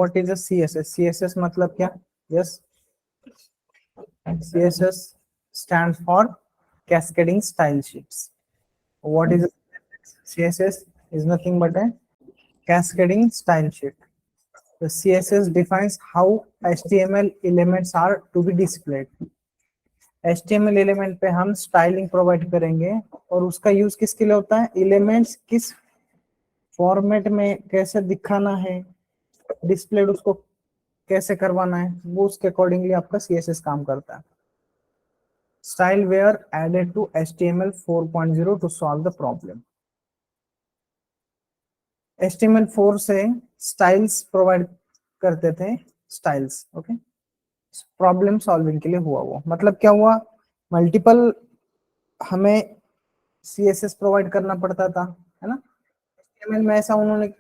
What is a CSS? CSS मतलब क्या? Yes, CSS stands for Cascading Style Sheets. What is CSS? Is nothing but a cascading style sheet. The CSS defines how HTML elements are to be displayed. HTML element पे हम styling provide करेंगे और उसका use किसके लिए होता है? Elements किस फॉर्मेट में कैसे दिखाना है, डिस्प्लेड उसको कैसे करवाना है, वो उसके अकॉर्डिंगली आपका CSS काम करता है. Style were added to HTML 4.0 to solve the problem. HTML4 से स्टाइल्स प्रोवाइड करते थे, स्टाइल्स. ओके, प्रॉब्लम सॉल्विंग के लिए हुआ वो. मतलब क्या हुआ? मल्टीपल हमें CSS प्रोवाइड करना पड़ता था, है ना. HTML में ऐसा उन्होंने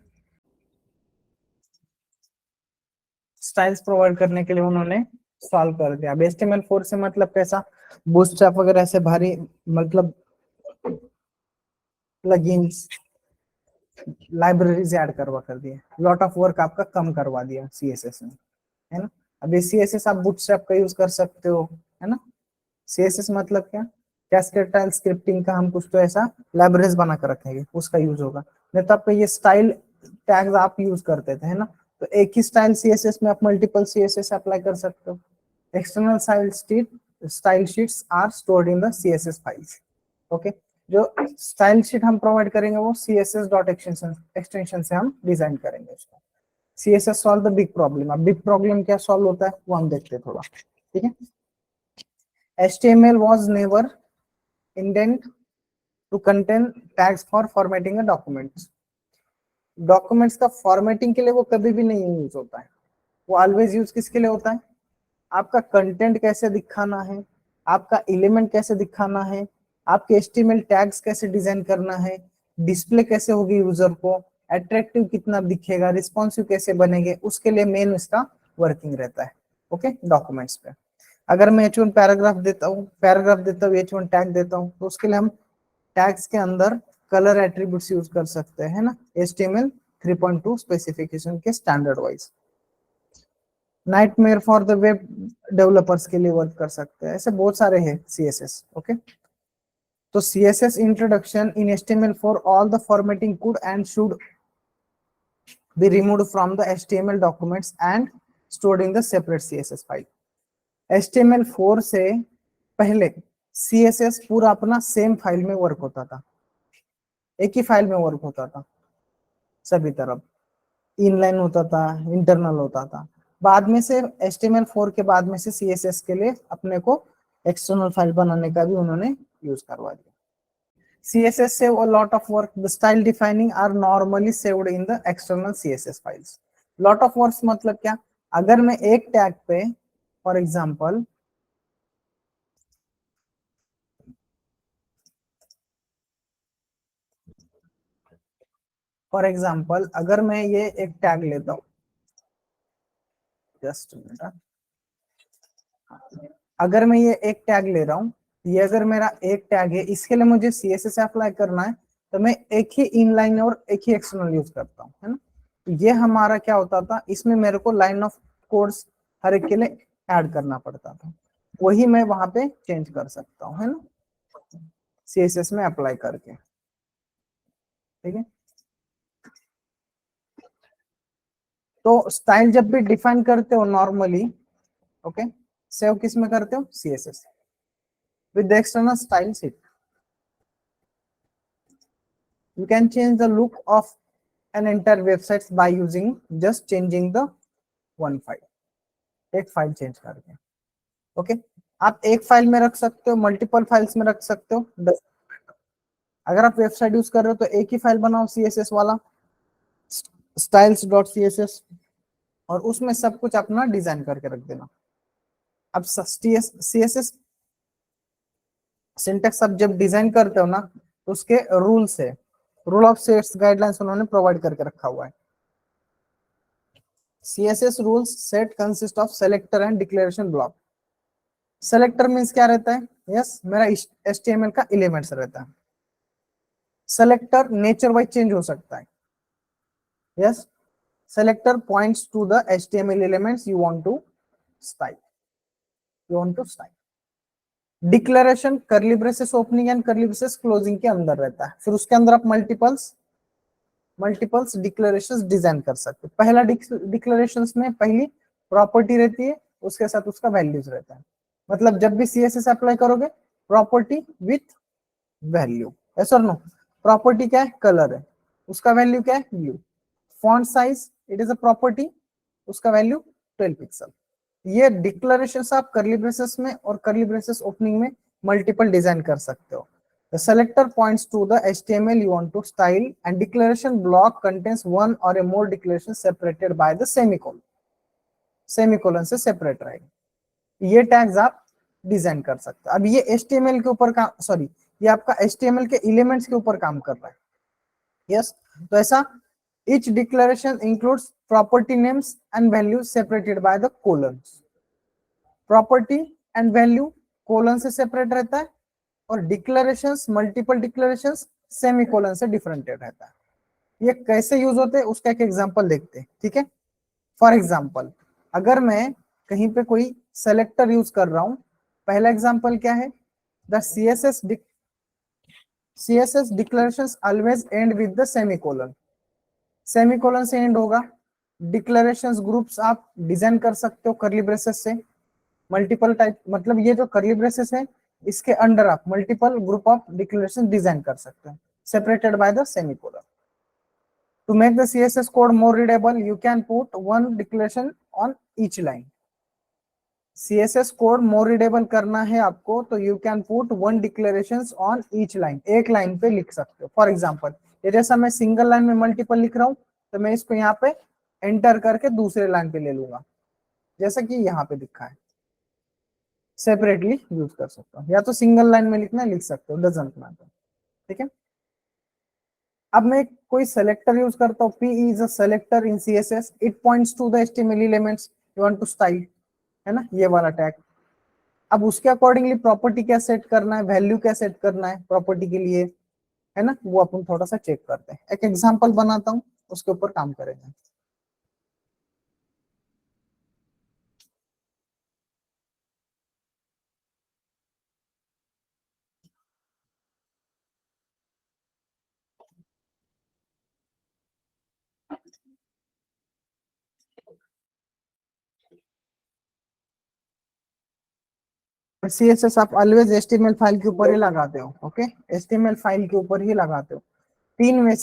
स्टाइल्स प्रोवाइड करने के लिए उन्होंने सॉल्व कर दिया. अब HTML4 से मतलब कैसा? बूटस्ट्रैप वगैरह ऐसे भारी मतलब प्लगइन्स, लाइब्रेरीज ऐड करवा कर दिए. लॉट ऑफ वर्क आपका कम करवा दिया CSS में, है ना. अब ये CSS आप बूटस्ट्रैप का यूज कर सकते हो, है ना. CSS मतलब क्या? कैस्केड स्टाइल स्क्रिप्टिंग का हम कुछ तो ऐसा लाइब्रेरीज बना कर रखेंगे, उसका यूज होगा. नहीं तो आपका ये स्टाइल टैग्स आप यूज करते थे, है ना. तो एक ही स्टाइल CSS में आप मल्टीपल CSS अप्लाई कर सकते हो. External style sheets are stored in the CSS files. Okay, जो स्टाइल शीट हम प्रोवाइड करेंगे वो CSS डॉट एक्सटेंशन से हम डिजाइन करेंगे उसको. CSS solve the big problem. अब बिग प्रॉब्लम क्या सॉल्व होता है वो हम देखते हैं थोड़ा, ठीक है. HTML was never intended to contain tags for formatting a document. Documents का फॉर्मेटिंग के लिए वो कभी भी नहीं यूज होता है. वो ऑलवेज यूज किसके लिए होता है? आपका कंटेंट कैसे दिखाना है, आपका एलिमेंट कैसे दिखाना है, आपके HTML टैग्स कैसे डिजाइन करना है, डिस्प्ले कैसे होगी यूजर को, अट्रैक्टिव कितना दिखेगा, रिस्पॉन्सिव कैसे बनेंगे, उसके लिए मेन इसका वर्किंग रहता है. ओके, डॉक्यूमेंट्स पे. अगर मैं H1 पैराग्राफ देता हूँ, H1 टैग देता हूँ, तो उसके लिए हम टैग्स के अंदर कलर एट्रीब्यूट्स यूज कर सकते हैं, है ना. HTML 3.2 स्पेसिफिकेशन के standard wise. Nightmare for the web developers के लिए वर्क कर सकते हैं. ऐसे बहुत सारे हैं CSS. ओके, तो CSS introduction in HTML4 all the formatting could and should be removed from the HTML documents and stored in the separate CSS file. HTML4 से पहले CSS पूरा अपना सेम फाइल में वर्क होता था, एक ही फाइल में वर्क होता था सभी तरफ, इनलाइन होता था, इंटरनल होता था. बाद में से HTML4 के बाद में से CSS के लिए अपने को एक्सटर्नल फाइल बनाने का भी उन्होंने यूज करवा दिया. CSS save a lot of work. The style defining are normally saved in the external CSS files. Lot of works मतलब क्या? अगर मैं एक टैग पे फॉर एग्जाम्पल अगर मैं ये एक टैग लेता हूं, जस्ट मिनट, अगर मैं ये एक टैग ले रहा हूं, ये अगर मेरा एक टैग है, इसके लिए मुझे CSS अप्लाई करना है, तो मैं एक ही इनलाइन और एक ही एक्सटर्नल यूज करता हूं, है ना. तो ये हमारा क्या होता था, इसमें मेरे को लाइन ऑफ कोड्स हर एक के लिए ऐड करना पड़ता था, वही मैं वहां पे चेंज कर सकता हूं, है ना, CSS में अप्लाई करके. ठीक है, तो स्टाइल जब भी डिफाइन करते हो नॉर्मली, ओके, सेव किस में करते हो? CSS with the external style sheet. You can change the look of an entire website by using just changing the one file. एक फाइल चेंज करके. ओके, आप एक फाइल में रख सकते हो, मल्टीपल फाइल्स में रख सकते हो. अगर आप वेबसाइट यूज कर रहे हो तो एक ही फाइल बनाओ CSS वाला, styles.css, और उसमें सब कुछ अपना डिजाइन करके रख देना. अब CSS सिंटेक्स आप जब डिजाइन करते हो ना, तो उसके रूल्स है, रूल ऑफ सेट्स गाइडलाइंस उन्होंने प्रोवाइड करके रखा हुआ है. CSS rules set consist of selector and declaration block. Selector means क्या रहता है? यस, मेरा HTML का एलिमेंट्स रहता है. सेलेक्टर नेचर वाइज चेंज हो सकता है. Yes, Selector points to the HTML elements you want to style. Declaration curly braces opening and curly braces closing के अंदर रहता है, फिर उसके अंदर आप मल्टीपल्स डिक्लेरेशंस डिजाइन कर सकते हो। पहला डिक्लेरेशंस में पहली प्रॉपर्टी रहती है, उसके साथ उसका वैल्यूज रहता है। मतलब जब भी सीएसएस अप्लाई करोगे, प्रॉपर्टी विथ वैल्यू, यस और नो। प्रॉपर्टी क्या है? कलर है, उसका वैल्यू क्या है? Blue. Font size, it is a property, उसका वैल्यू 12 पिक्सल। ये डिक्लेरेशंस आप कर्ली ब्रेसेस में और कर्ली ब्रेसेस ओपनिंग में मल्टीपल डिजाइन कर सकते हो। The selector points to the HTML you want to style and declaration block contains one or a more declarations separated by the semicolon. Semicolon से separate रहेगा। ये tags आप design कर सकते हो। अब ये HTML के ऊपर काम, सॉरी, ये आपका HTML के एलिमेंट्स के ऊपर काम कर रहा है। यस, तो ऐसा each declaration includes property names and values separated by the colons. Property and value colon से सेपरेट रहता है और डिक्लेरेशंस, मल्टीपल डिक्लेरेशंस सेमीकोलन से डिफरेंटेड रहता है। ये कैसे यूज होते हैं उसका एक एग्जांपल देखते हैं, ठीक है। फॉर एग्जांपल, अगर मैं कहीं पे कोई सेलेक्टर यूज कर रहा हूं, पहला एग्जांपल क्या है? The CSS declarations always end with the semicolon. Semicolon से एंड होगा। डिक्लेरेशंस ग्रुप्स आप डिजाइन कर सकते हो कर्ली ब्रेसेस से, मल्टीपल टाइप, मतलब ये जो कर्ली ब्रेसेस है इसके अंडर आप multiple group of declaration design कर सकते हैं, separated by the semicolon. To make the CSS code more readable you can put one declaration on each line. CSS code more readable करना है आपको तो you can put one declaration on each line, एक line पे लिख सकते हो। For example, ये जैसा मैं सिंगल लाइन में मल्टीपल लिख रहा हूं तो मैं इसको यहाँ पे एंटर करके दूसरे लाइन पे ले लूंगा, जैसा कि यहाँ पे दिखा है। सेपरेटली यूज कर सकता हूँ, या तो सिंगल लाइन में लिखना है लिख सकते हो, डजंट मैटर, ठीक है। अब मैं कोई सेलेक्टर यूज करता हूँ, P is a selector in CSS, it points to the HTML elements you want to style, है ना, ये वाला टैग। अब उसके अकॉर्डिंगली प्रॉपर्टी क्या सेट करना है, वैल्यू क्या सेट करना है प्रॉपर्टी के लिए, है ना, वो अपन थोड़ा सा चेक करते हैं। एक एग्जांपल बनाता हूँ, उसके ऊपर काम करेंगे। CSS आप ऑलवेज HTML फाइल के ऊपर ही लगाते हो, ओके, HTML फाइल के ऊपर ही लगाते हो। तीन वे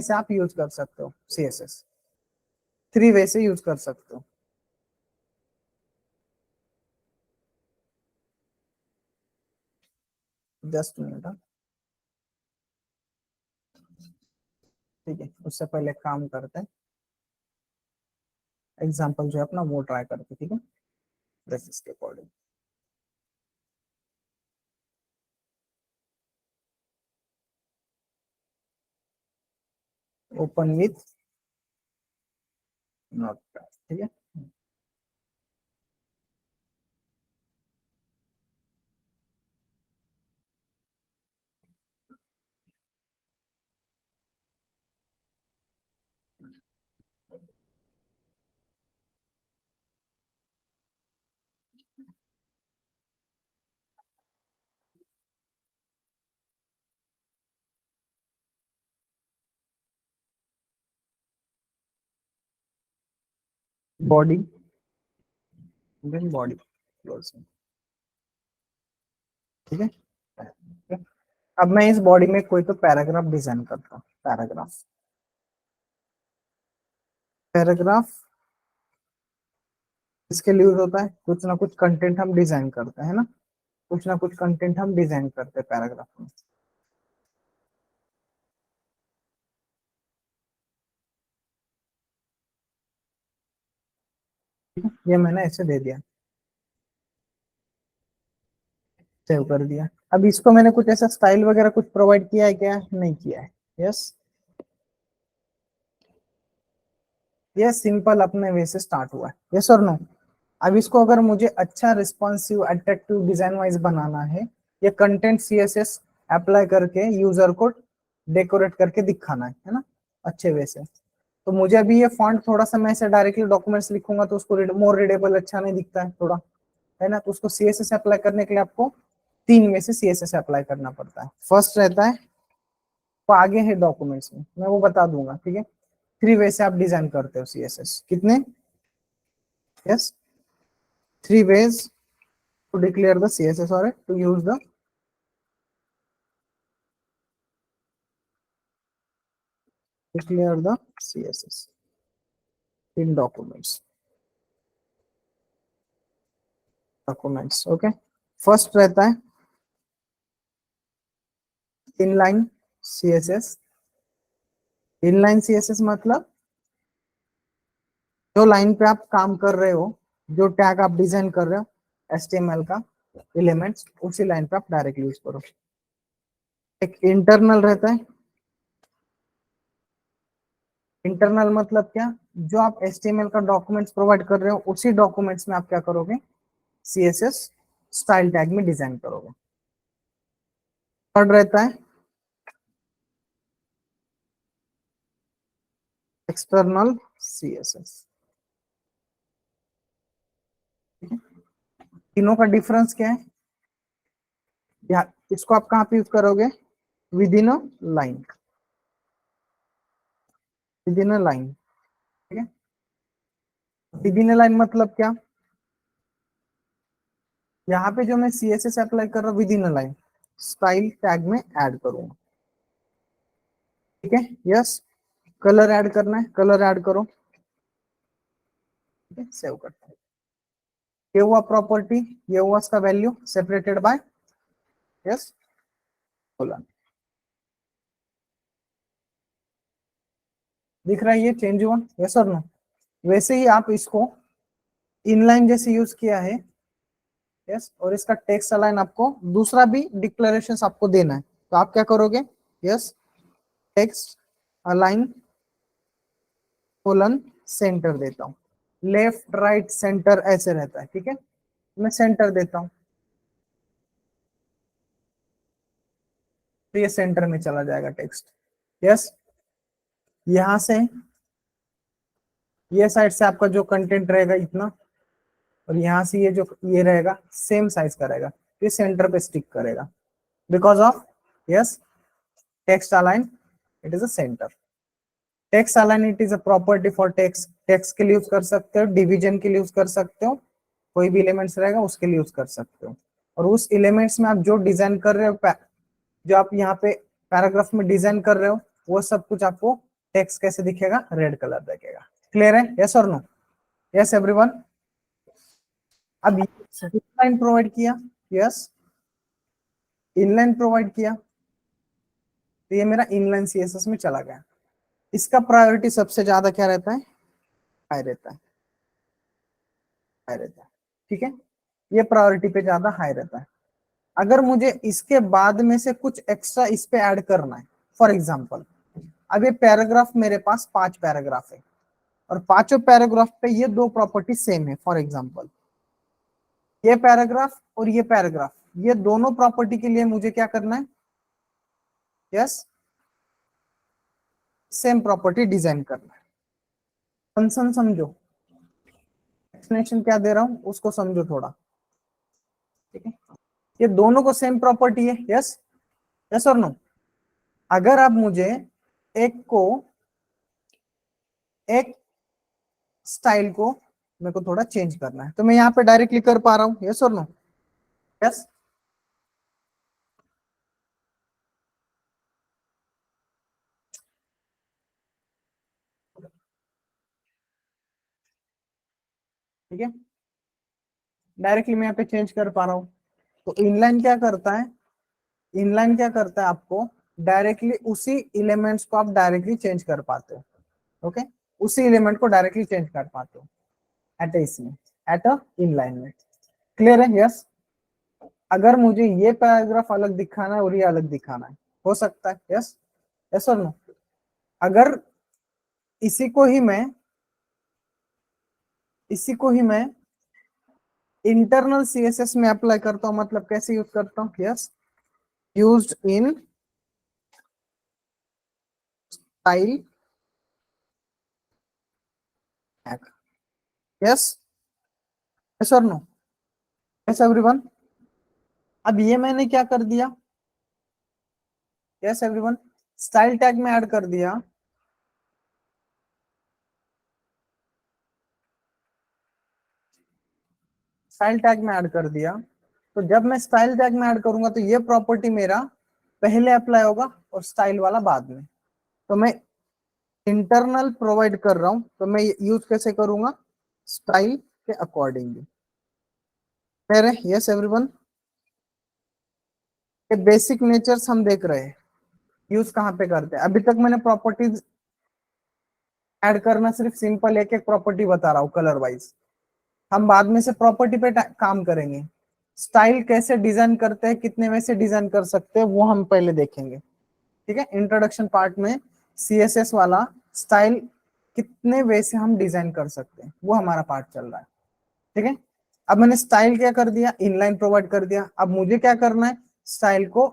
से आप यूज कर सकते हो CSS, 3 वे से यूज कर सकते हो। जस्ट मिनट, ठीक है, उससे पहले काम करते हैं, एग्जांपल जो है अपना वो ट्राई करते, ठीक है, बेसिस के अकॉर्डिंग। ओपन विथ नोटपैड, ठीक है। बॉडी, देन बॉडी क्लोजिंग, ठीक है। अब मैं इस बॉडी में कोई तो पैराग्राफ डिजाइन करता हूँ। पैराग्राफ इसके लिए यूज होता है, कुछ ना कुछ कंटेंट हम डिजाइन करते हैं ना, कुछ ना कुछ कंटेंट हम डिजाइन करते हैं पैराग्राफ में। ये मैंने ऐसे दे दिया, सेव कर दिया। अब इसको मैंने कुछ ऐसा स्टाइल वगैरह कुछ प्रोवाइड किया है क्या? नहीं किया है। यस, ये सिंपल अपने वे से स्टार्ट हुआ है। यस और नो। अब इसको अगर मुझे अच्छा रिस्पॉन्सिव अट्रैक्टिव डिजाइन वाइज बनाना है, ये कंटेंट CSS अप्लाई करके यूजर को डेकोरेट करके दिखाना है ना, अच्छे वे से। तो मुझे अभी ये फॉन्ट थोड़ा सा, मैं ऐसे डायरेक्टली डॉक्यूमेंट्स लिखूंगा तो उसको मोर रीडेबल अच्छा नहीं दिखता है थोड़ा, है ना। तो उसको सीएसएस अप्लाई करने के लिए आपको 3 में से सीएसएस अप्लाई करना पड़ता है। फर्स्ट रहता है, वो आगे है डॉक्यूमेंट्स में, मैं वो बता दूंगा, ठीक है। 3 वे से आप डिजाइन करते हो सीएसएस, कितने? Yes, 3 ways to declare the CSS or to use the declare the CSS in documents, okay। First रहता है इनलाइन सीएसएस। इनलाइन सीएसएस मतलब जो लाइन पे आप काम कर रहे हो, जो टैग आप डिजाइन कर रहे हो एचटीएमएल का एलिमेंट्स, उसी लाइन पे आप डायरेक्टली यूज करो। एक इंटरनल रहता है। इंटरनल मतलब क्या? जो आप एचटीएमएल का डॉक्यूमेंट्स प्रोवाइड कर रहे हो, उसी डॉक्यूमेंट्स में आप क्या करोगे? सीएसएस स्टाइल टैग में डिजाइन करोगे। थर्ड रहता है एक्सटर्नल सीएसएस। तीनों का डिफरेंस क्या है? या इसको आप कहां पे यूज करोगे? With in a line, with in a line, ठीक है। विद इन अ लाइन मतलब क्या? यहाँ पे जो मैं सीएसएस अप्लाई कर रहा हूँ with in a line, style tag में ऐड करूंगा, ठीक है। यस, कलर ऐड करना है, कलर ऐड करो, ठीक है, सेव करता है। ये हुआ प्रॉपर्टी, ये हुआ इसका value separated by, yes, colon. दिख रहा है ये चेंज हुआ, यस और नो? वैसे ही आप इसको इनलाइन जैसे यूज किया है, यस, और इसका टेक्स्ट अलाइन आपको दूसरा भी डिक्लेरेशन आपको देना है, तो आप क्या करोगे? Yes, text align colon centre देता हूँ, लेफ्ट राइट सेंटर ऐसे रहता है, ठीक है। मैं सेंटर देता हूँ तो ये सेंटर में चला जाएगा टेक्स्ट, यस। यहां से ये साइड से आपका जो कंटेंट रहेगा इतना, और यहाँ से ये जो ये रहेगा सेम साइज का रहेगा, ये सेंटर पे स्टिक करेगा because of, yes, text align, it is a centre. Text align it is a property for text, text के लिए यूज कर सकते हो, डिवीजन के लिए यूज कर सकते हो, कोई भी एलिमेंट्स रहेगा उसके लिए यूज कर सकते हो। और उस एलिमेंट्स में आप जो डिजाइन कर रहे हो, जो आप यहाँ पे पैराग्राफ में डिजाइन कर रहे हो, वो सब कुछ आपको टेक्स्ट कैसे दिखेगा? रेड कलर दिखेगा। क्लियर है? यस और नो? Yes everyone? अब इनलाइन प्रोवाइड किया, यस, इनलाइन प्रोवाइड किया, तो ये मेरा इनलाइन सीएसएस में चला गया। इसका प्रायोरिटी सबसे ज्यादा क्या रहता है? हाई रहता है, हाई रहता है, ठीक है। ये प्रायोरिटी पे ज्यादा हाई रहता है। अगर मुझे इसके बाद में से कुछ एक्स्ट्रा इस पे ऐड करना है, फॉर एग्जाम्पल अब ये पैराग्राफ मेरे पास 5 पैराग्राफ है, और पांचों पैराग्राफ पे ये 2 प्रॉपर्टी सेम है। फॉर एग्जाम्पल ये पैराग्राफ और ये पैराग्राफ, ये दोनों प्रॉपर्टी के लिए मुझे क्या करना है? यस, सेम प्रॉपर्टी डिजाइन करना है। कंसर्न समझो, एक्सप्लेनेशन क्या दे रहा हूं उसको समझो थोड़ा, ठीक है। ये दोनों को सेम प्रॉपर्टी है, यस, यस और नो? अगर आप मुझे एक को, एक स्टाइल को मेरे को थोड़ा चेंज करना है, तो मैं यहाँ पे डायरेक्टली कर पा रहा हूँ, यस और नो? यस, ठीक है, डायरेक्टली मैं यहाँ पे चेंज कर पा रहा हूँ। तो इनलाइन क्या करता है? इनलाइन क्या करता है? आपको डायरेक्टली उसी एलिमेंट्स को आप डायरेक्टली चेंज कर पाते हो, ओके, उसी एलिमेंट को डायरेक्टली चेंज कर पाते हो एट इसमें, एट अ इनलाइन में। क्लियर है? यस। अगर मुझे ये पैराग्राफ अलग दिखाना है और ये अलग दिखाना है, हो सकता है, यस, यस और नो? अगर इसी को ही मैं, इसी को ही मैं इंटरनल सीएसएस में अप्लाई करता हूं, मतलब कैसे यूज करता हूं? Yes, used in style yes, yes और नो, यस एवरीवन। अब ये मैंने क्या कर दिया, यस एवरीवन, स्टाइल टैग में ऐड कर दिया। स्टाइल टैग में ऐड कर दिया। तो जब मैं स्टाइल टैग में ऐड करूंगा तो ये प्रॉपर्टी मेरा पहले अप्लाई होगा और स्टाइल वाला बाद में। तो मैं इंटरनल प्रोवाइड कर रहा हूं, तो मैं यूज कैसे करूंगा, स्टाइल के अकॉर्डिंगली। मेरे यस एवरीवन, ये बेसिक नेचर्स हम देख रहे हैं, यूज कहाँ पे करते हैं। अभी तक मैंने प्रॉपर्टीज ऐड करना सिर्फ सिंपल एक एक प्रॉपर्टी बता रहा हूँ कलर वाइज। हम बाद में से प्रॉपर्टी पे काम करेंगे। स्टाइल कैसे डिजाइन करते हैं, कितने में से डिजाइन कर सकते हैं, वो हम पहले देखेंगे। ठीक है, इंट्रोडक्शन पार्ट में सीएसएस वाला स्टाइल कितने वे से हम डिजाइन कर सकते हैं वो हमारा पार्ट चल रहा है। ठीक है, अब मैंने स्टाइल क्या कर दिया, इनलाइन प्रोवाइड कर दिया। अब मुझे क्या करना है, स्टाइल को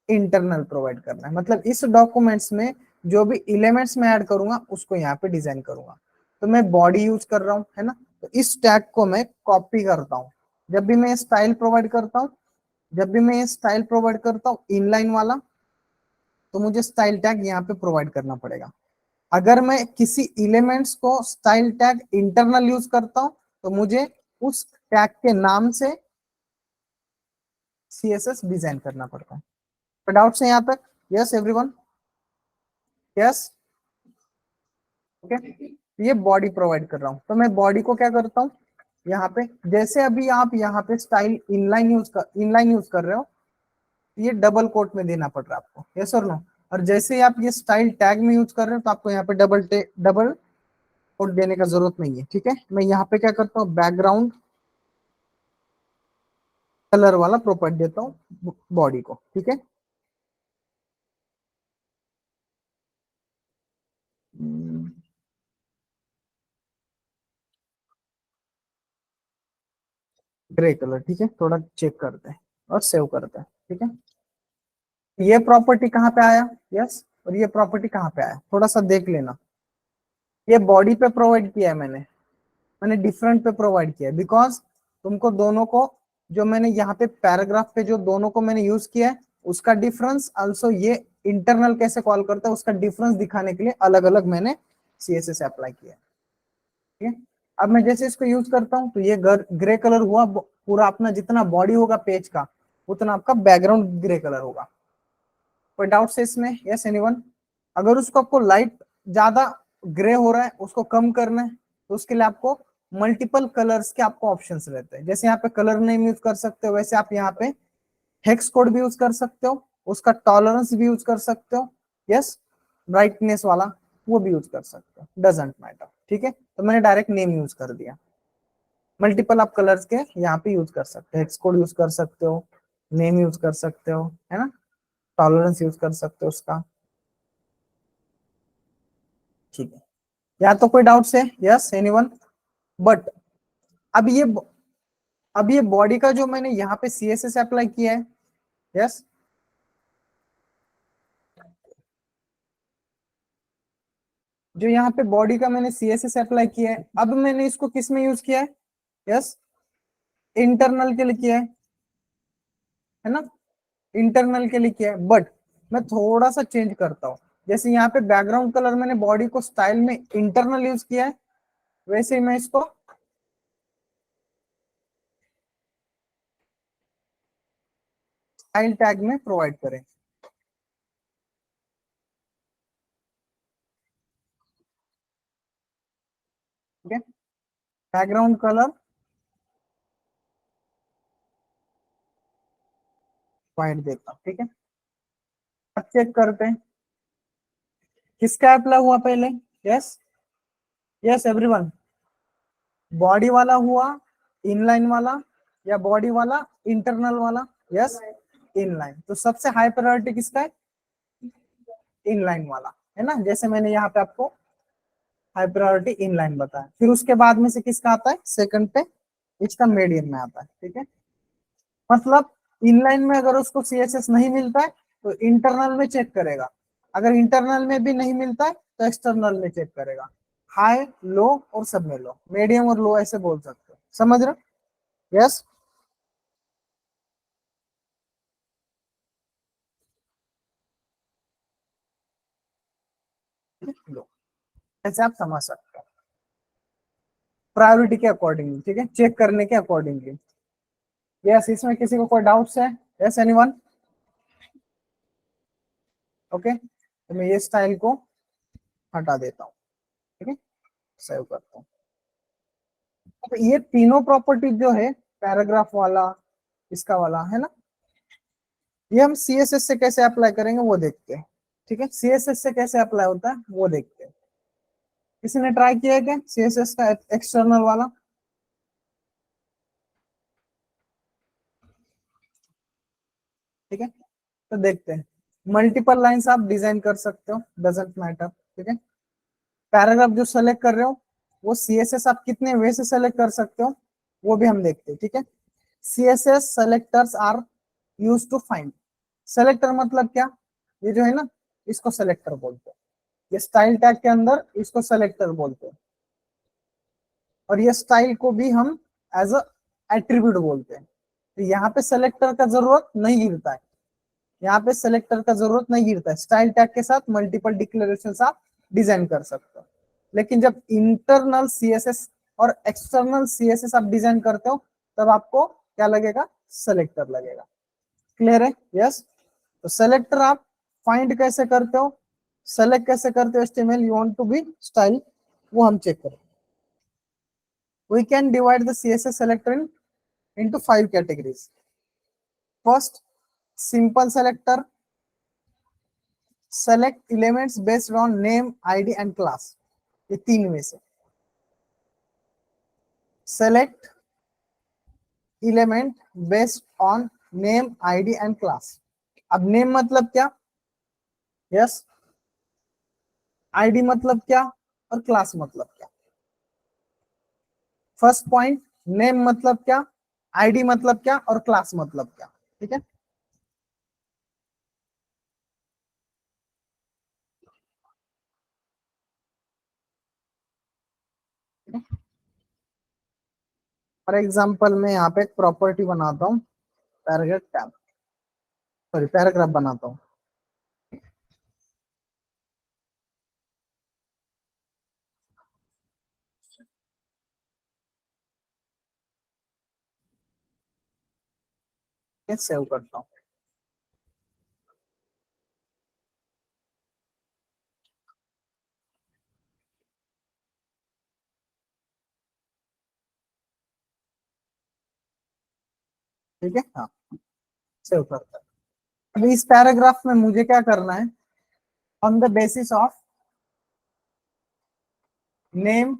इंटरनल प्रोवाइड करना है। मतलब इस डॉक्यूमेंट्स में जो भी एलिमेंट्स में ऐड करूंगा उसको यहाँ पे डिजाइन करूंगा। तो मैं बॉडी यूज कर रहा हूँ, है ना, तो इस टैग को मैं कॉपी करता हूँ। जब भी मैं स्टाइल प्रोवाइड करता हूँ, जब भी मैं स्टाइल प्रोवाइड करता हूँ इनलाइन वाला, तो मुझे स्टाइल टैग यहाँ पे प्रोवाइड करना पड़ेगा। अगर मैं किसी एलिमेंट्स को स्टाइल टैग इंटरनल यूज करता हूँ तो मुझे उस टैग के नाम से सीएसएस डिजाइन करना पड़ता है। तो डाउट्स है यहाँ तक, यस एवरीवन, यस, ओके। ये बॉडी प्रोवाइड कर रहा हूँ, तो मैं बॉडी को क्या करता हूँ, यहाँ पे जैसे अभी आप यहाँ पे स्टाइल इनलाइन यूज कर रहे हो, ये डबल कोट में देना पड़ रहा है आपको, यस और नो। और जैसे ही आप ये स्टाइल टैग में यूज कर रहे हो तो आपको यहाँ पे डबल कोट देने का जरूरत नहीं है। ठीक है, मैं यहाँ पे क्या करता हूँ, बैकग्राउंड कलर वाला प्रॉपर्टी देता हूँ बॉडी को। ठीक है, ग्रे कलर। ठीक है, थोड़ा चेक करते हैं और सेव करते हैं। ठीक है, ये प्रॉपर्टी कहाँ पे आया, यस, और ये प्रॉपर्टी कहाँ पे आया, थोड़ा सा देख लेना। ये बॉडी पे प्रोवाइड किया है मैंने डिफरेंट पे प्रोवाइड किया है, बिकॉज तुमको दोनों को, जो मैंने यहाँ पे पैराग्राफ पे जो दोनों को मैंने यूज किया है उसका डिफरेंस, आल्सो ये इंटरनल कैसे कॉल करता है उसका डिफरेंस दिखाने के लिए अलग अलग मैंने सीएसएस अप्लाई किया है। ठीक है, अब मैं जैसे इसको यूज करता हूँ तो ये ग्रे कलर हुआ, पूरा अपना जितना बॉडी होगा पेज का उतना आपका बैकग्राउंड ग्रे कलर होगा। कोई डाउट है इसमें, यस एनीवन। अगर उसको आपको लाइट ज्यादा ग्रे हो रहा है उसको कम करना है तो उसके लिए आपको मल्टीपल कलर्स के आपको ऑप्शंस रहते हैं। जैसे यहाँ पे कलर नेम यूज कर सकते हो, वैसे आप यहाँ पे हेक्स कोड भी यूज कर सकते हो, उसका टॉलरेंस भी यूज कर सकते हो, यस, ब्राइटनेस वाला वो भी यूज कर सकते हो, डजेंट मैटर। ठीक है, तो मैंने डायरेक्ट नेम यूज कर दिया। मल्टीपल आप कलर्स के यहाँ पे यूज कर सकते हो, हेक्स कोड यूज कर सकते हो, नेम यूज कर सकते हो, है ना, टॉलरेंस यूज कर सकते हो उसका। ठीक है, या तो कोई डाउट्स है, यस एनीवन। बट अब ये अब ये बॉडी का जो मैंने यहाँ पे सीएसएस अप्लाई किया है, यस, जो यहाँ पे बॉडी का मैंने सीएसएस अप्लाई किया है, अब मैंने इसको किस में यूज किया है, यस, इंटरनल के लिए किया है ना, इंटरनल के लिए किया है। बट मैं थोड़ा सा चेंज करता हूँ, जैसे यहाँ पे बैकग्राउंड कलर मैंने बॉडी को स्टाइल में इंटरनल यूज किया है, वैसे ही मैं इसको स्टाइल टैग में प्रोवाइड करें। ठीक है, बैकग्राउंड कलर व्हाइट देता हूँ। ठीक है, अब चेक करते हैं किसका अप्लाई हुआ पहले, यस, यस एवरीवन, बॉडी वाला हुआ, इनलाइन वाला, या बॉडी वाला इंटरनल वाला, यस, इनलाइन। तो सबसे हाई प्रायोरिटी किसका है, इनलाइन वाला, है ना, जैसे मैंने यहाँ पे आपको हाई प्रायोरिटी इनलाइन बताया। फिर उसके बाद में से किसका आता है सेकंड पे, इसका मीडियम में आता है। ठीक है, मतलब इनलाइन में अगर उसको सीएसएस नहीं मिलता है तो इंटरनल में चेक करेगा, अगर इंटरनल में भी नहीं मिलता है तो एक्सटर्नल में चेक करेगा। हाई, लो और सब में लो, मीडियम और लो ऐसे बोल सकते हो, समझ रहे हो? यस, लो, ऐसे आप समझ सकते हो प्रायोरिटी के अकॉर्डिंगली, ठीक है, चेक करने के अकॉर्डिंगली। यस, इसमें किसी को कोई डाउट्स है? Yes, anyone? ओके, तो मैं ये स्टाइल को हटा देता हूँ, ठीक है, सेव करता हूँ। अब ये तीनों प्रॉपर्टी जो है, पैराग्राफ वाला, इसका वाला है ना, ये हम सीएसएस से कैसे अप्लाई करेंगे वो देखते हैं, ठीक है, सीएसएस से कैसे अप्लाई होता है वो देखते हैं। किसी ने ट्राई किया है क्या सीएसएस का एक्सटर्नल वाला? ठीक है, तो देखते हैं। मल्टीपल लाइंस आप डिजाइन कर सकते हो, डजेंट मैटर, ठीक है। पैराग्राफ जो सेलेक्ट कर रहे हो वो सीएसएस आप कितने वे से सेलेक्ट कर सकते हो वो भी हम देखते हैं, ठीक है। CSS selectors are use to find, selector मतलब क्या, ये जो है ना, इसको सेलेक्टर बोलते हैं, ये स्टाइल टैग के अंदर इसको सेलेक्टर बोलते हैं, और ये स्टाइल को भी हम एज अ एट्रीब्यूट बोलते हैं। तो यहाँ पे सेलेक्टर का जरूरत नहीं गिरता है, यहाँ पे सेलेक्टर का जरूरत नहीं गिरता है, स्टाइल टैग के साथ मल्टीपल डिक्लेरेशन आप डिजाइन कर सकते हो। लेकिन जब इंटरनल सीएसएस और एक्सटर्नल सीएसएस आप डिजाइन करते हो तब आपको क्या लगेगा, सेलेक्टर लगेगा। क्लियर है? यस। तो सेलेक्टर आप फाइंड कैसे करते हो, सेलेक्ट कैसे करते हो HTML you want to be style, वो हम चेक करें। We can divide the CSS selector into 5 categories. First, simple selector, select elements based on name, ID and class. ये तीन में से select element based on name, ID and class. अब name मतलब क्या, yes, ID मतलब क्या और class मतलब क्या। फर्स्ट पॉइंट, नेम मतलब क्या, आईडी मतलब क्या और क्लास मतलब क्या, ठीक है। फॉर एग्जांपल मैं यहाँ पे एक प्रॉपर्टी बनाता हूँ, पैराग्राफ टैब, सॉरी पैराग्राफ बनाता हूँ। सेव करता हूँ, ठीक है, हाँ, सेव करता है। अभी इस पैराग्राफ में मुझे क्या करना है, on the basis of name,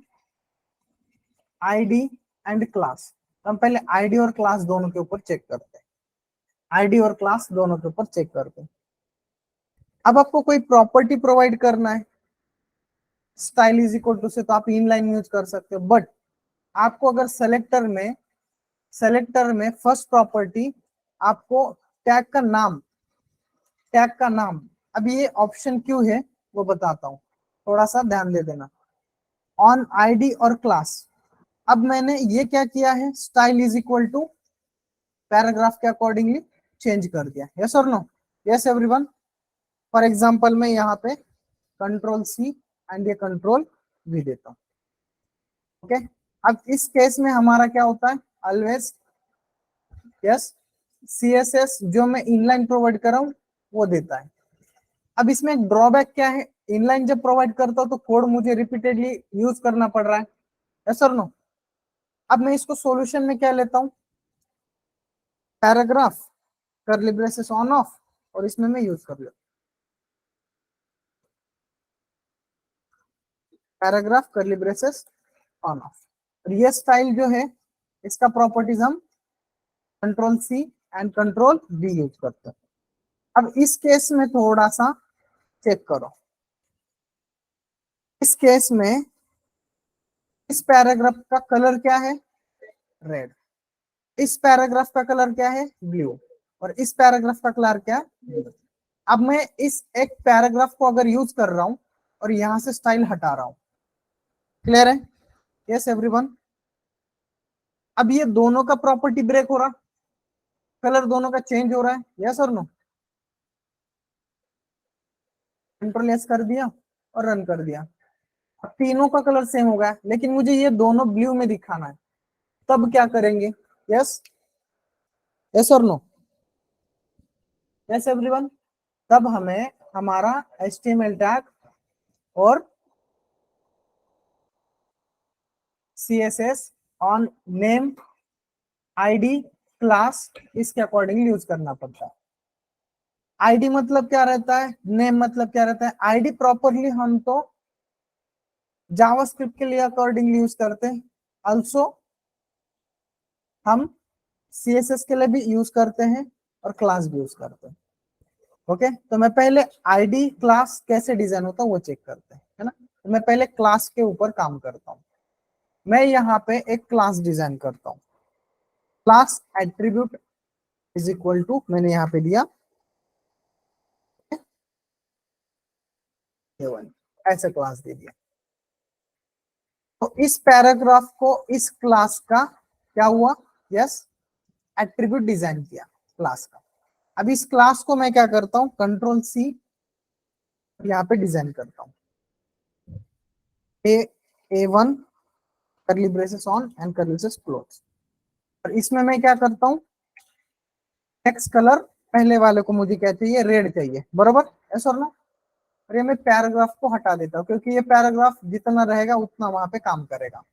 ID and class, हम पहले आईडी और क्लास दोनों के ऊपर चेक करते हैं, आईडी और क्लास दोनों के ऊपर चेक करते हैं। अब आपको कोई प्रॉपर्टी प्रोवाइड करना है, स्टाइल इज इक्वल टू से तो आप इनलाइन यूज कर सकते हो, बट आपको अगर सेलेक्टर में फर्स्ट प्रॉपर्टी आपको टैग का नाम, टैग का नाम, अब ये ऑप्शन क्यों है वो बताता हूँ, थोड़ा सा ध्यान दे देना। ऑन आईडी और क्लास, अब मैंने ये क्या किया है, style is equal to paragraph के अकॉर्डिंगली चेंज कर दिया, यस और no? Yes everyone. For example मैं यहाँ पे कंट्रोल सी एंड ये कंट्रोल वी देता हूँ, ओके। अब इस केस में हमारा क्या होता है, ऑलवेज यस, सीएसएस जो मैं इनलाइन प्रोवाइड कर रहा हूँ वो देता है। अब इसमें एक ड्रॉबैक क्या है, इनलाइन जब प्रोवाइड करता हूँ तो कोड मुझे रिपीटेडली यूज करना पड़ रहा है, यस और नो? अब मैं इसको सॉल्यूशन में क्या लेता हूँ, paragraph curly braces on off, और इसमें मैं यूज कर लेता हूँ paragraph curly braces on off. और ये स्टाइल जो है इसका प्रॉपर्टीज हम control C and control V use करते हैं। अब इस केस में थोड़ा सा चेक करो, इस केस में इस पैराग्राफ का कलर क्या है, रेड, इस पैराग्राफ का कलर क्या है, ब्लू, और इस पैराग्राफ का कलर क्या है, ब्लू। अब मैं इस एक पैराग्राफ को अगर यूज कर रहा हूं और यहां से स्टाइल हटा रहा हूं, क्लियर है? Yes everyone. अब ये दोनों का प्रॉपर्टी ब्रेक हो रहा, कलर दोनों का चेंज हो रहा है, यस और नो? कंट्रोल एस कर दिया और रन कर दिया, अब तीनों का कलर सेम हो गया, लेकिन मुझे ये दोनों ब्लू में दिखाना है, तब क्या करेंगे? यस, यस और नो? Yes everyone. तब हमें हमारा HTML टैग और CSS on name, ID, class, इसके अकॉर्डिंग यूज करना पड़ता है। आईडी मतलब क्या रहता है, नेम मतलब क्या रहता है? आईडी प्रॉपरली हम तो जावास्क्रिप्ट के लिए अकॉर्डिंग यूज करते हैं, ऑल्सो हम CSS के लिए भी यूज करते हैं और क्लास भी यूज करते हैं। ओके, तो मैं पहले आईडी क्लास कैसे डिजाइन होता है वो चेक करते हैं, है ना? तो मैं पहले क्लास के ऊपर काम करता हूँ। मैं यहाँ पे एक क्लास डिजाइन करता हूँ। Class attribute is equal to, मैंने यहाँ पे दिया A1, ऐसे क्लास दे दिया। तो इस पैराग्राफ को इस क्लास का क्या हुआ? यस, एट्रीब्यूट डिजाइन किया क्लास का। अब इस क्लास को मैं क्या करता हूँ, कंट्रोल C यहाँ पे डिजाइन करता हूँ। A1 करली ब्रेसेस ऑन एंड करली ब्रेसेस क्लोज। और इसमें मैं क्या करता हूँ, टेक्स्ट कलर पहले वाले को मुझे क्या चाहिए, रेड चाहिए, बरोबर, ऐसा ना? और ये मैं पैराग्राफ को हटा देता हूँ, क्योंकि ये पैराग्राफ जितना रहेगा उतना वहां पे काम करेगा,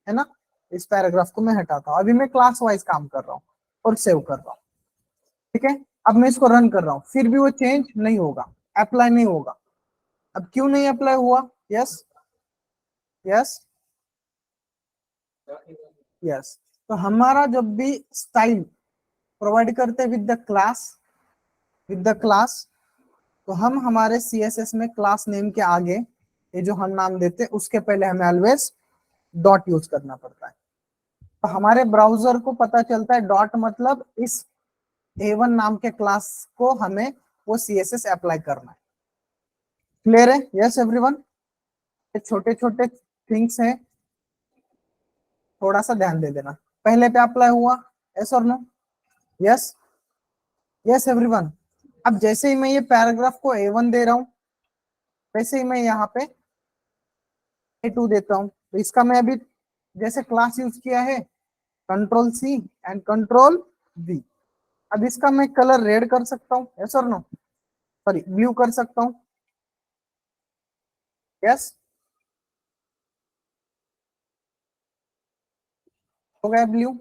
है ना? इस पैराग्राफ को मैं हटाता हूँ। अभी मैं क्लास वाइज काम कर रहा हूँ और सेव कर रहा हूँ, ठीक है? अब मैं इसको रन कर रहा हूँ, फिर भी वो चेंज नहीं होगा, अप्लाई नहीं होगा। अब क्यों नहीं अप्लाई हुआ? Yes, yes, yes. तो हमारा जब भी स्टाइल प्रोवाइड करते हैं विद द क्लास, तो हम हमारे CSS में क्लास नेम के आगे ये जो हम नाम देते हैं उसके पहले हमें ऑलवेज डॉट यूज करना पड़ता है। तो हमारे ब्राउजर को पता चलता है डॉट मतलब इस A1 नाम के क्लास को हमें वो CSS अप्लाई करना है। क्लियर है? Yes everyone. ये छोटे छोटे थिंग्स हैं, थोड़ा सा ध्यान दे देना। पहले पे अप्लाई हुआ, यस और नो? Yes, yes everyone. अब जैसे ही मैं ये पैराग्राफ को A1 दे रहा हूं, वैसे ही मैं यहाँ पे A2 देता हूँ। तो इसका मैं अभी जैसे क्लास यूज किया है, control C and control V। अब इसका मैं कलर रेड कर सकता हूँ, यस और नो? सॉरी, ब्लू कर सकता हूँ, यस, हो गया blue.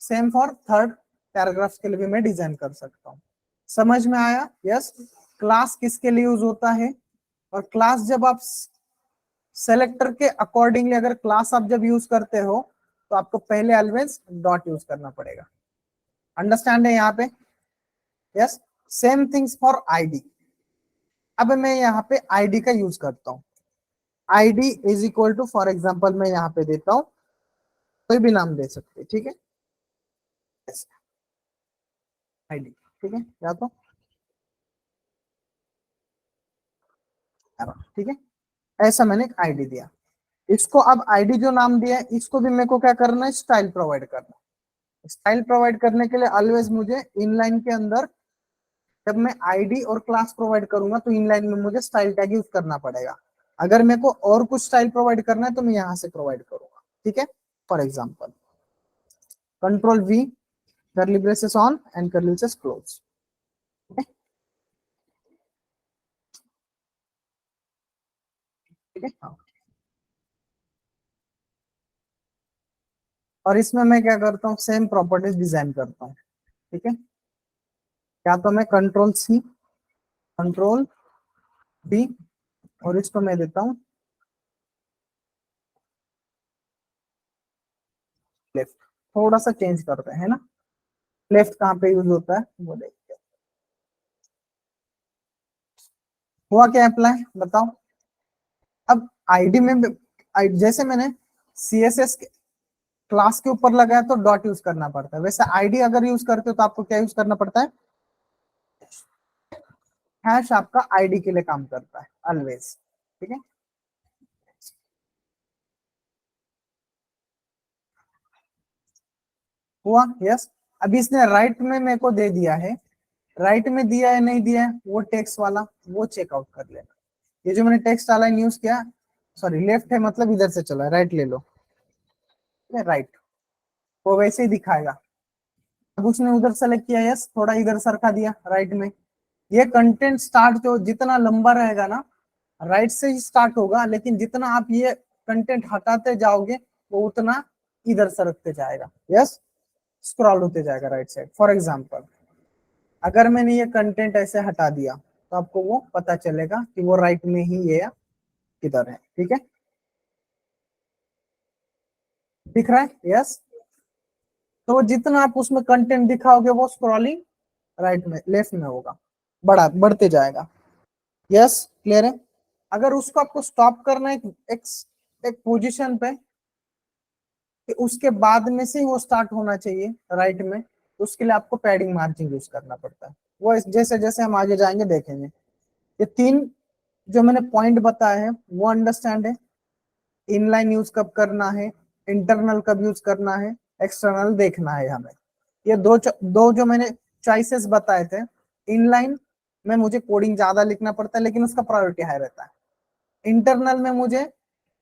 Same for third paragraph के लिए भी मैं डिजाइन कर सकता हूँ। समझ में आया? यस। क्लास किसके लिए यूज होता है, और क्लास जब आप सेलेक्टर के अकॉर्डिंगली अगर क्लास आप जब यूज करते हो तो आपको पहले ऑलवेज डॉट यूज करना पड़ेगा। अंडरस्टैंड है यहाँ पे? Yes. Same things for ID. अब मैं यहाँ पे आईडी का यूज करता हूँ। ID is equal to, for example मैं यहाँ पे देता हूँ, कोई भी नाम दे सकते, ठीक है? आईडी, ठीक है, या तो ठीक है, ऐसा मैंने एक आईडी दिया। इसको अब आईडी जो नाम दिया है इसको भी मेरे को क्या करना है, स्टाइल प्रोवाइड करना है। स्टाइल प्रोवाइड करने के लिए ऑलवेज मुझे इनलाइन के अंदर जब मैं आईडी और क्लास प्रोवाइड करूंगा तो इनलाइन में मुझे स्टाइल टैग यूज करना पड़ेगा। अगर मेरे को और कुछ स्टाइल प्रोवाइड करना है तो मैं यहाँ से प्रोवाइड करूंगा, ठीक है? For example control V, curly braces on and curly braces close, ठीक है? हाँ। और इसमें मैं क्या करता हूँ, सेम प्रॉपर्टीज डिजाइन करता हूँ, ठीक है? या तो मैं कंट्रोल C, कंट्रोल D, और इसको मैं देता हूँ लेफ्ट। थोड़ा सा चेंज करते हैं ना, लेफ्ट कहाँ पे यूज होता है वो देखते हैं। हुआ क्या अप्लाई, बताओ? अब आईडी में जैसे मैंने CSS क्लास के ऊपर लगाया तो डॉट यूज करना पड़ता है, वैसे आईडी अगर यूज करते हो तो आपको क्या यूज करना पड़ता है? हैश आपका आईडी के लिए काम करता है ऑलवेज, ठीक है? हुआ, यस। अभी इसने राइट में मेरे को दे दिया है, राइट में दिया है नहीं दिया है वो टेक्स्ट वाला वो चेकआउट कर लेना। ये जो मैंने टेक्स्ट वाला यूज किया, सॉरी लेफ्ट है मतलब इधर से चला, राइट ले लो, राइट, वो वैसे ही दिखाएगा। अब उसने उधर सेलेक्ट किया, यस, थोड़ा इधर सरका दिया राइट में। ये कंटेंट स्टार्ट जो जितना लंबा रहेगा ना, राइट से ही स्टार्ट होगा, लेकिन जितना आप ये कंटेंट हटाते जाओगे वो उतना इधर सरकते जाएगा, यस, स्क्रॉल होते जाएगा राइट साइड। फॉर एग्जाम्पल अगर मैंने ये कंटेंट ऐसे हटा दिया तो आपको वो पता चलेगा कि वो राइट में ही ये किधर है, ठीक है, दिख रहा है, यस। तो जितना आप उसमें कंटेंट दिखाओगे वो स्क्रॉलिंग राइट में लेफ्ट में होगा, बढ़ते जाएगा, यस, क्लियर है। अगर उसको आपको स्टॉप करना है एक एक पोजीशन पे कि उसके बाद में से ही वो स्टार्ट होना चाहिए राइट में, तो उसके लिए आपको पैडिंग मार्जिन यूज करना पड़ता है। वो जैसे जैसे हम आगे जाएंगे देखेंगे। ये तीन जो मैंने पॉइंट बताया है वो अंडरस्टैंड है। इनलाइन यूज कब करना है, इंटरनल कब यूज करना है, एक्सटर्नल देखना है हमें। ये दो जो मैंने चॉइसेस बताए थे, इनलाइन में मुझे कोडिंग ज्यादा लिखना पड़ता है लेकिन उसका प्रायोरिटी हाई रहता है। इंटरनल में मुझे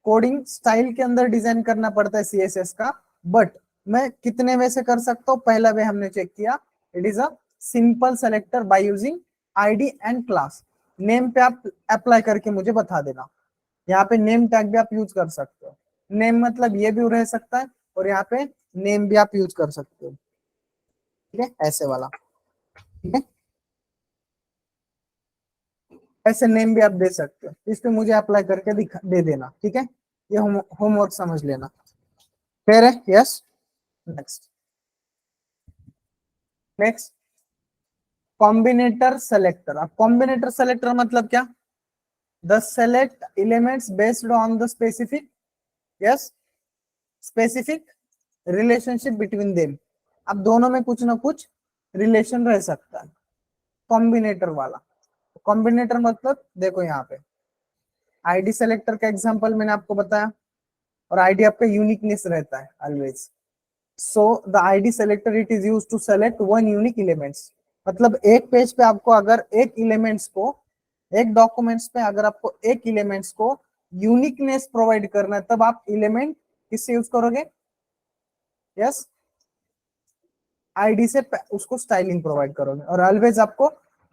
कोडिंग स्टाइल के अंदर डिजाइन करना पड़ता है सीएसएस का, बट मैं कितने वे से कर सकता हूँ। पहला वे हमने चेक किया, it is a simple selector by using ID and class. Name पे आप अप्लाई करके मुझे बता देना। यहाँ पे नेम टैग भी आप यूज कर सकते हो, नेम मतलब ये भी रह सकता है, और यहाँ पे नेम भी आप यूज कर सकते हो, ठीक है, ऐसे वाला, ठीक है, ऐसे नेम भी आप दे सकते हो। इस पे मुझे अप्लाई करके दे देना, ठीक है, ये होमवर्क समझ लेना, क्लियर है, yes. Next, next combinator selector. अब कॉम्बिनेटर सेलेक्टर मतलब क्या, the select elements based on the specific, yes, specific relationship between them. अब दोनों में कुछ ना कुछ रिलेशन रह सकता है, कॉम्बिनेटर वाला। कॉम्बिनेटर मतलब देखो यहाँ पे आईडी सेलेक्टर का एग्जांपल मैंने आपको बताया, और आईडी आपका यूनिकनेस रहता है always. So the ID selector it is used to select one unique elements. मतलब एक पेज पे आपको अगर एक एलिमेंट्स को, एक डॉक्यूमेंट्स पे अगर आपको एक एलिमेंट्स को यूनिकनेस प्रोवाइड करना है तब आप एलिमेंट किससे यूज करोगे, यस, आईडी से उसको स्टाइलिंग प्रोवाइड करोगे। और ऑलवेज आपको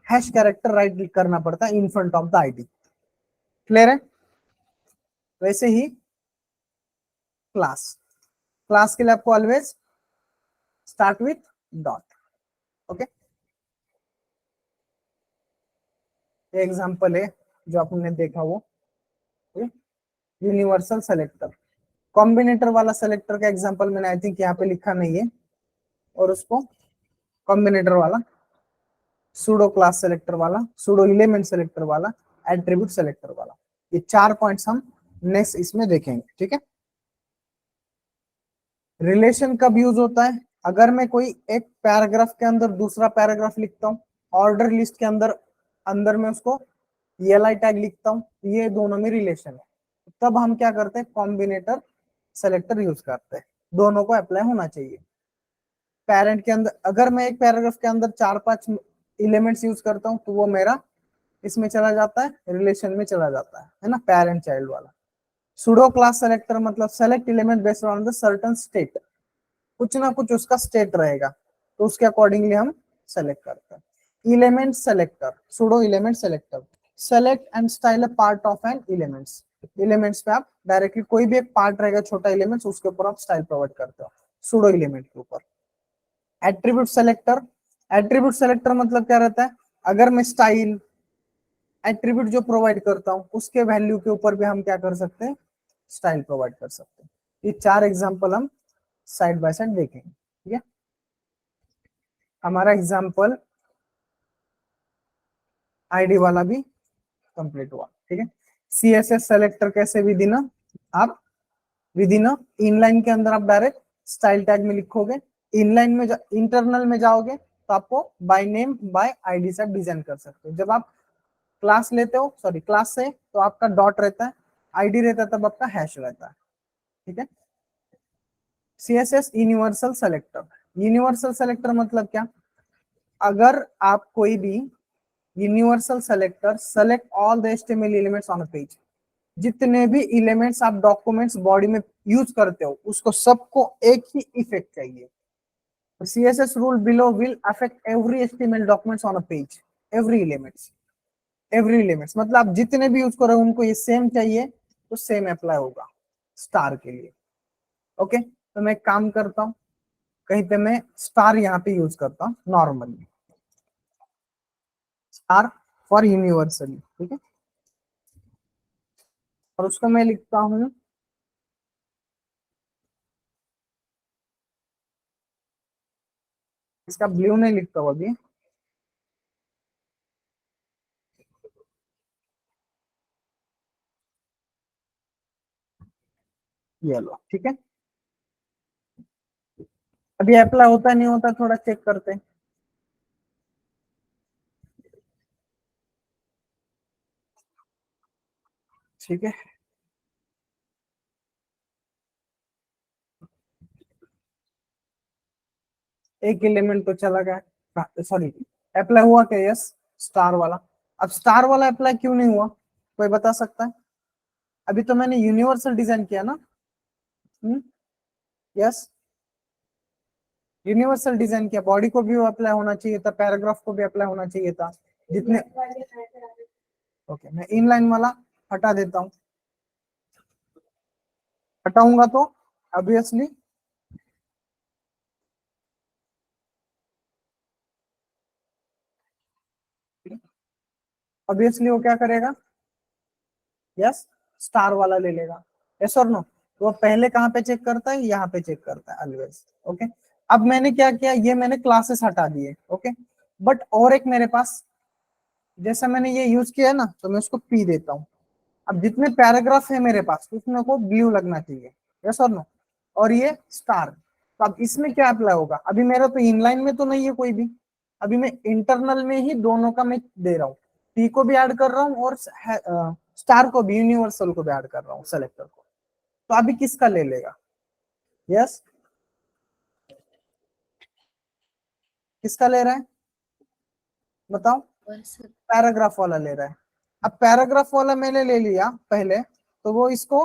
हैश कैरेक्टर राइट करना पड़ता है in front of the ID, clear है। वैसे ही क्लास, क्लास के लिए आपको always start with dot, okay. Example है जो आपने देखा वो यूनिवर्सल सेलेक्टर। कॉम्बिनेटर वाला सेलेक्टर का एग्जांपल मैंने आई थिंक यहाँ पे लिखा नहीं है, और उसको कॉम्बिनेटर वाला, सूडो क्लास सेलेक्टर वाला, सूडो एलिमेंट सेलेक्टर वाला, एट्रीब्यूट सेलेक्टर वाला, ये 4 पॉइंट्स हम नेक्स्ट इसमें देखेंगे, ठीक है। रिलेशन कब यूज होता है, अगर मैं कोई एक पैराग्राफ के अंदर दूसरा पैराग्राफ लिखता हूँ, ऑर्डर लिस्ट के अंदर अंदर में उसको ELI टैग लिखता हूँ, ये दोनों में रिलेशन है, तब हम क्या करते हैं, कॉम्बिनेटर सेलेक्टर यूज करते हैं। दोनों को अप्लाई होना चाहिए। पेरेंट के अंदर अगर मैं एक पैराग्राफ के अंदर 4-5 एलिमेंट्स यूज करता हूँ तो वो मेरा इसमें चला जाता है, रिलेशन में चला जाता है ना, पेरेंट चाइल्ड वाला। सुडो क्लास सेलेक्टर मतलब select element based on the certain state, कुछ ना कुछ उसका स्टेट रहेगा तो उसके अकॉर्डिंगली हम सेलेक्ट करते हैं। Element selector, pseudo element selector, select and style a part of an elements. Elements पे आप डायरेक्टली कोई भी एक पार्ट रहेगा छोटा एलिमेंट्स, उसके ऊपर आप स्टाइल प्रोवाइड करते हो सुडो एलिमेंट के ऊपर। एट्रीब्यूट सेलेक्टर, एट्रीब्यूट सेलेक्टर मतलब क्या रहता है, अगर मैं स्टाइल एट्रीब्यूट जो प्रोवाइड करता हूँ उसके वैल्यू के ऊपर भी हम क्या कर सकते हैं, स्टाइल प्रोवाइड कर सकते हैं। ये 4 एग्जांपल हम साइड बाय साइड देखेंगे, ठीक है। हमारा एग्जांपल आईडी वाला भी कंप्लीट हुआ, ठीक है। CSS सेलेक्टर कैसे विद इन आप विद इन इनलाइन के अंदर आप डायरेक्ट स्टाइल टैग में लिखोगे, इनलाइन में इंटरनल में जाओगे तो आपको बाय नेम बाय आईडी से डिजाइन कर सकते हो। जब आप क्लास लेते हो, सॉरी क्लास से, तो आपका डॉट रहता है, आईडी रहता है तब आपका हैश रहता है, ठीक है। CSS universal selector, universal selector मतलब क्या, अगर आप कोई भी universal selector select all the HTML elements on a page, जितने भी एलिमेंट्स आप डॉक्यूमेंट्स बॉडी में यूज करते हो उसको सबको एक ही इफेक्ट चाहिए। CSS rule below will affect every HTML documents on a page, every elements मतलब आप जितने भी यूज कर रहे हो उनको ये सेम चाहिए, तो सेम अप्लाई होगा स्टार के लिए। ओके, तो मैं एक काम करता हूं, कहीं पे मैं स्टार यहाँ पे यूज करता हूँ नॉर्मली, स्टार फॉर यूनिवर्सली, ठीक है। और उसको मैं लिखता हूँ, इसका ब्लू नहीं लिखता हूँ अभी, येलो, ठीक है। अभी अप्लाई होता नहीं होता थोड़ा चेक करते हैं, ठीक है। एक एलिमेंट तो चला गया, सॉरी, अप्लाई हुआ क्या, यस, स्टार वाला। अब स्टार वाला अप्लाई क्यों नहीं हुआ, कोई बता सकता है? अभी तो मैंने यूनिवर्सल डिजाइन किया ना, यस, यूनिवर्सल डिजाइन किया, बॉडी को भी अप्लाई होना चाहिए था, पैराग्राफ को भी अप्लाई होना चाहिए था, जितने। ओके, मैं इनलाइन वाला हटा देता हूँ, हटाऊंगा तो ऑब्वियसली ऑब्वियसली वो क्या करेगा, यस, स्टार वाला ले लेगा, यस और नो। तो वो पहले कहाँ पे चेक करता है, यहाँ पे चेक करता है ऑलवेज। ओके, अब मैंने क्या किया, ये मैंने क्लासेस हटा दिए, ओके। बट और एक मेरे पास, जैसा मैंने ये यूज किया है ना, तो मैं उसको पी देता हूँ। अब जितने पैराग्राफ है मेरे पास उसमें को ब्लू लगना चाहिए, यस और नो, और ये स्टार। तो अब इसमें क्या अप्लाई होगा, अभी मेरा तो इनलाइन में तो नहीं है कोई भी, अभी मैं इंटरनल में ही दोनों का मैं दे रहा हूँ, पी को भी ऐड कर रहा हूँ और स्टार को भी, यूनिवर्सल को भी ऐड कर रहा हूँ सेलेक्टर को। तो अभी किसका ले लेगा, यस, किसका ले रहा है बताओ, पैराग्राफ वाला ले रहा है। अब पैराग्राफ वाला मैंने ले लिया पहले, तो वो इसको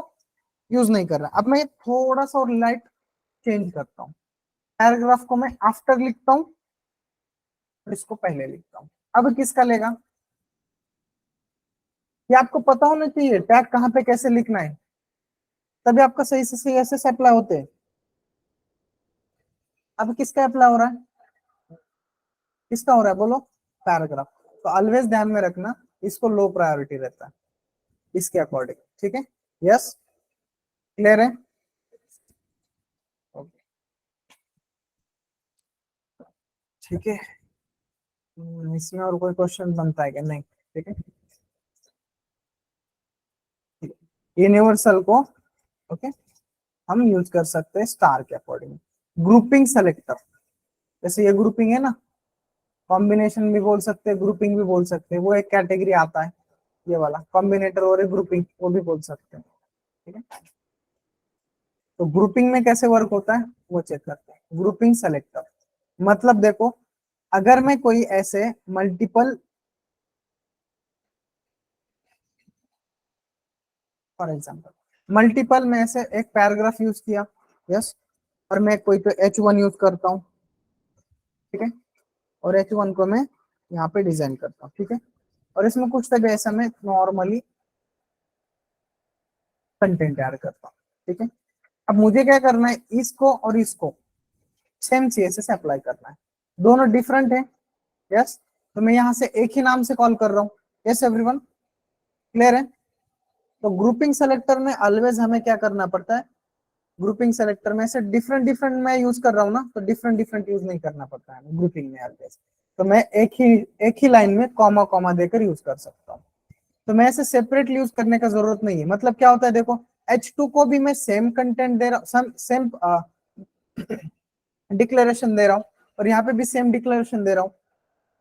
यूज नहीं कर रहा। अब मैं थोड़ा सा और लाइट चेंज करता हूँ, पैराग्राफ को मैं आफ्टर लिखता हूँ और इसको पहले लिखता हूँ। अब किसका लेगा, ये आपको पता होना चाहिए टैग कहाँ पे कैसे लिखना है, तभी आपका सही से सही ऐसे अप्लाई होते हैं। अब किसका अप्लाई हो रहा है, किसका हो रहा है बोलो, पैराग्राफ। तो ऑलवेज ध्यान में रखना, इसको लो प्रायोरिटी रहता है इसके अकॉर्डिंग, ठीक है। यस, क्लियर है, ओके, ठीक है। इसमें और कोई क्वेश्चन बनता है क्या, नहीं, ठीक है। यूनिवर्सल को, ओके, हम यूज कर सकते हैं स्टार के अकॉर्डिंग। ग्रुपिंग सेलेक्टर, जैसे ये ग्रुपिंग है ना, कॉम्बिनेशन भी बोल सकते हैं, ग्रुपिंग भी बोल सकते हैं, वो एक कैटेगरी आता है, ये वाला कॉम्बिनेटर और एक ग्रुपिंग, वो भी बोल सकते हैं, ठीक है। तो ग्रुपिंग में कैसे वर्क होता है वो चेक करते हैं। ग्रुपिंग सेलेक्टर मतलब देखो, अगर मैं कोई ऐसे मल्टीपल, फॉर एग्जाम्पल मल्टीपल में ऐसे एक पैराग्राफ यूज किया, यस, और मैं कोई तो H1 यूज करता हूँ, ठीक है, और H1 को मैं यहाँ पे डिजाइन करता हूँ, ठीक है, और इसमें कुछ तक ऐसा मैं नॉर्मली कंटेंट ऐड करता हूँ, ठीक है। अब मुझे क्या करना है, इसको और इसको सेम CSS अप्लाई करना है, दोनों डिफरेंट है, यस। तो मैं यहाँ से एक ही नाम से कॉल कर रहा हूँ, यस एवरीवन, क्लियर है। तो ग्रुपिंग सेलेक्टर में ऑलवेज हमें क्या करना पड़ता है, ग्रुपिंग सेलेक्टर में से डिफरेंट डिफरेंट मैं यूज कर रहा हूँ ना, तो डिफरेंट डिफरेंट यूज नहीं करना पड़ता है ग्रुपिंग में ऑलवेज। तो मैं एक ही लाइन में कॉमा कॉमा देकर यूज कर सकता हूँ। तो मैं ऐसे सेपरेट यूज करने का जरूरत नहीं है। मतलब क्या होता है देखो, H2 को भी मैं सेम कंटेंट दे रहा हूँ, सेम डिक्लेरेशन दे रहा हूँ, और यहाँ पे भी सेम डिक्लेरेशन दे रहा हूँ।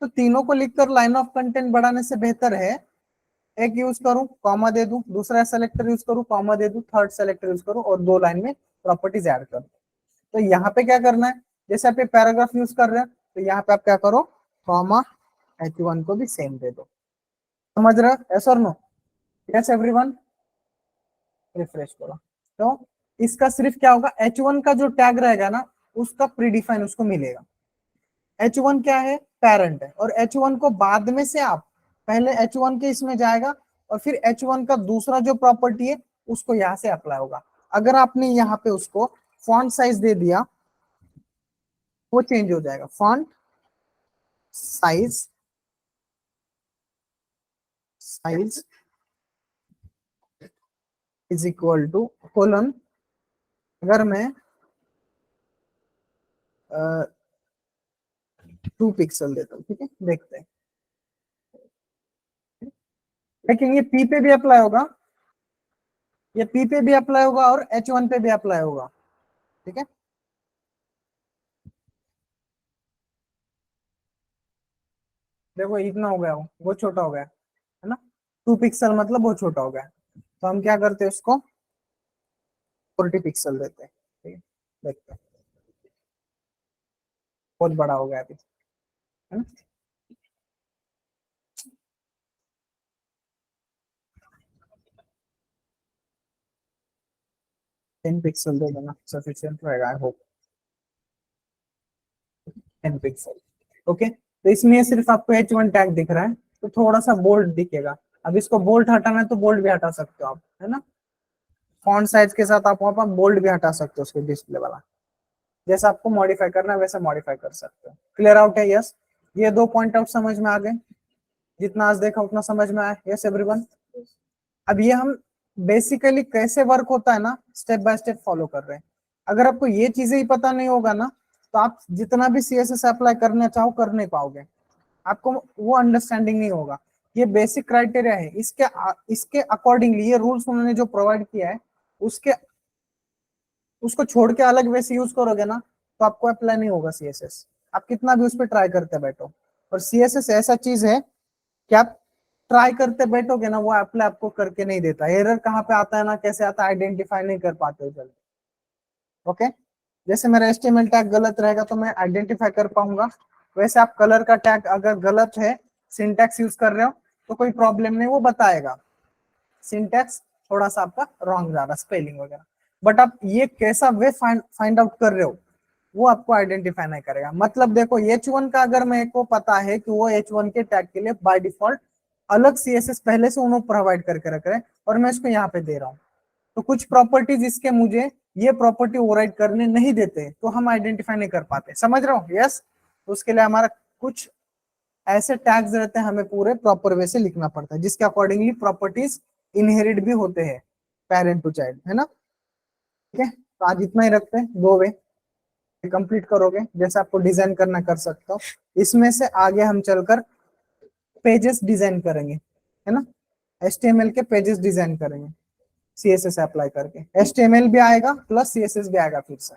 तो तीनों को लिखकर लाइन ऑफ कंटेंट बढ़ाने से बेहतर है एक यूज करूं कॉमा दे दूं, दूसरा सेलेक्टर यूज करूं कॉमा दे दूं, थर्ड सेलेक्टर यूज करूं और दो लाइन में प्रॉपर्टीज ऐड कर दूं। तो यहाँ पे क्या करना है, जैसे आप ये पैराग्राफ यूज कर रहे हैं तो यहाँ पे आप क्या करो, कॉमा H1 को भी सेम दे दो। समझ रहे हो? यस और नो? Yes everyone? रिफ्रेश करो। तो इसका सिर्फ क्या होगा, H1 का जो टैग रहेगा ना उसका प्रीडिफाइन उसको मिलेगा। H1 क्या है, पेरेंट है, और H1 को बाद में से आप पहले H1 के इसमें जाएगा और फिर H1 का दूसरा जो प्रॉपर्टी है उसको यहाँ से अप्लाई होगा। अगर आपने यहाँ पे उसको फॉन्ट साइज दे दिया वो चेंज हो जाएगा। Font size size is equal to colon, अगर मैं 2 पिक्सल देता हूँ, ठीक है, देखते हैं। लेकिन ये पी पे भी अप्लाई होगा, ये पी पे भी अप्लाई होगा और H1 पे भी अप्लाई होगा, ठीक है। देखो इतना हो गया, वो छोटा हो गया है ना, 2 पिक्सल मतलब वो छोटा हो गया। तो हम क्या करते हैं, उसको 40 पिक्सल देते हैं, ठीक है। देखते हैं, बहुत बड़ा हो गया अभी, है ना। 10 पिक्सल दे देना, सफिशियंट रहेगा आई होप। 10 pixel, okay. तो इसमें सिर्फ आपको H1 टैग दिख रहा है तो थोड़ा सा बोल्ड दिखेगा। अब इसको बोल्ड हटाना है तो बोल्ड भी हटा सकते हो आप, है ना। फॉन्ट साइज के साथ आप वहां पर बोल्ड भी हटा सकते हो उसके डिस्प्ले वाला। जैसा आपको मॉडिफाई करना है वैसे मॉडिफाई कर सकते हो। क्लियर आउट है? यस। ये 2 पॉइंट आउट समझ में आ गए? जितना आज देखा उतना समझ में आया? Yes everyone? अब ये हम बेसिकली कैसे वर्क होता है ना स्टेप बाय स्टेप फॉलो कर रहे हैं। अगर आपको ये चीजें ही पता नहीं होगा ना तो आप जितना भी CSS अप्लाई करना चाहो कर नहीं पाओगे, आपको वो अंडरस्टैंडिंग नहीं होगा। ये बेसिक क्राइटेरिया है, इसके अकॉर्डिंगली ये रूल्स उन्होंने जो प्रोवाइड किया है उसके उसको छोड़ के अलग वे से यूज करोगे ना तो आपको अप्लाई नहीं होगा CSS। आप कितना भी उस पर ट्राई करते बैठो, और CSS ऐसा चीज है कि आप ट्राई करते बैठोगे ना वो अप्लाई आपको करके नहीं देता। एरर कहाँ पे आता है ना कैसे आता है आइडेंटिफाई नहीं कर पाते हो जल्दी, ओके। जैसे मेरा HTML टैग गलत रहेगा तो मैं आइडेंटिफाई कर पाऊंगा, वैसे आप कलर का टैग अगर गलत है, सिंटैक्स यूज कर रहे हो तो कोई प्रॉब्लम नहीं, वो बताएगा सिंटैक्स थोड़ा सा आपका रॉन्ग जा रहा, स्पेलिंग वगैरह। बट आप ये कैसा वे फाइंड आउट कर रहे हो वो आपको आइडेंटिफाई नहीं करेगा। मतलब देखो H1 का अगर मेरे को पता है कि वो H1 के टैग के लिए बाय डिफॉल्ट अलग CSS पहले से उन्होंने प्रोवाइड करके रख रहे हैं और मैं इसको यहाँ पे दे रहा हूँ, तो कुछ प्रॉपर्टीज इसके मुझे ये प्रॉपर्टी ओवरराइड करने नहीं देते तो हम आइडेंटिफाई नहीं कर पाते। समझ रहे हो? यस। तो उसके लिए हमारा कुछ ऐसे टैग्स रहते हैं हमें पूरे प्रॉपर वे से लिखना पड़ता है जिसके अकॉर्डिंगली प्रॉपर्टीज इनहेरिट भी होते हैं पेरेंट टू चाइल्ड, है ना। ठीक है, तो आज इतना ही रखते हैं। 2 वे कंप्लीट करोगे जैसे आपको डिजाइन करना कर सकते हो। इसमें से आगे हम चलकर पेजेस डिजाइन करेंगे, है ना। HTML के पेजेस डिजाइन करेंगे CSS अप्लाई करके। HTML भी आएगा प्लस CSS भी आएगा फिर से।